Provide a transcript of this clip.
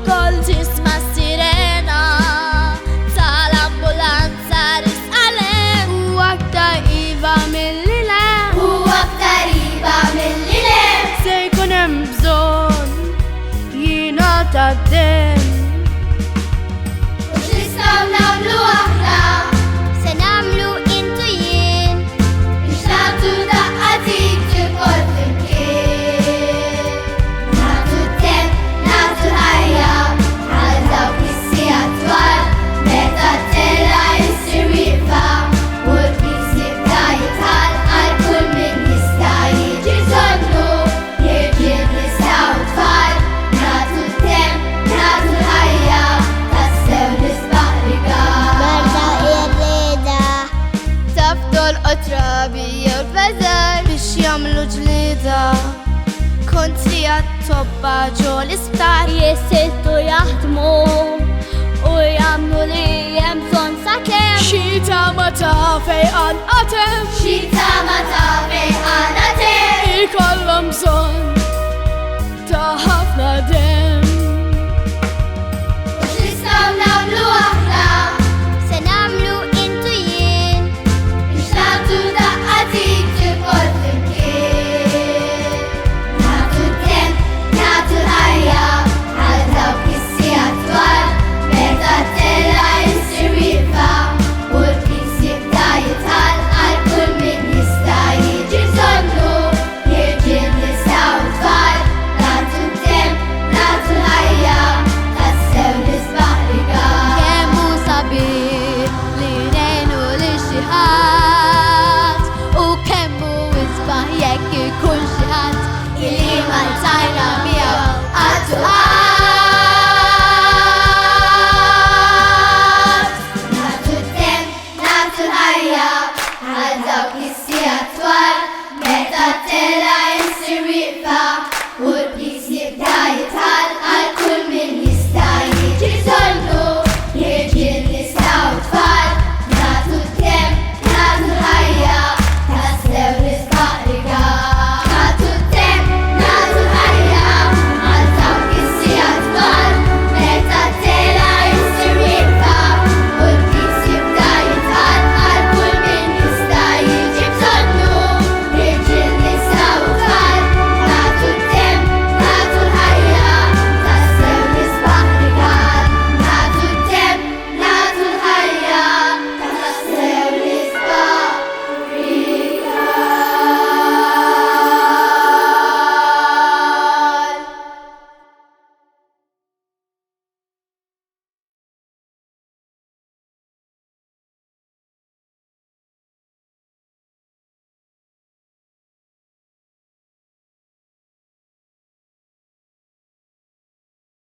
kol tisma sirena tal-ambulanza risqalem u aktar iva mill-lilem se jkun hemm bżonn jingħata d-demm. Mhux nistgħu nagħmlu aħna, Se nagħmlu intu jien biex nagħtu daqqatit il-kol flimkien. Nagħtu d-demm, nagħtu l-ħajja għal dawk is-sigħat twal meta t-tella issir wieqfa u l-knis jibda jitħall għal kull min jista' jiġi bżonnu jirġiel nisa u tfal. Nagħtu d-demm, nagħtu l-ħajja tassew nisbaħ rigal. Barda ir-rieda tafdu l-qotrabi jew l-bażar biex jagħmlu ġlieda kontri għat-tobba ġo l-isptar jisiltu jaħdmu u jagħmlu li hemm bżonn sakemm xi tama ta' fejqan qatem Xi tama ta' fejqana tem, ikollhom bżonn ta' ħafna demm. mhux nistgħu nagħmlu aħna Se nagħmlu intu jien biex nagħtu daqqatit il-kol flimkien. Nagħtu d-demm, nagħtu l-ħajja għal dawk is-sigħat twal meta t-tella issir wieqfa u l-knis jibda jitħall għal kull min jista' jiġi bżonnu jirġiel nisa u tfal. Nagħtu d-demm, nagħtu l-ħajja tassew nisbaħ rigal. kemm hu sabiħ li ngħinu lil xi ħadd u kemm hu isbaħ jekk ikun xi ħadd Illi maltajna miegħu għaddu qatt. Nagħtu d-demm, nagħtu l-ħajja għal dawk is-sigħat twal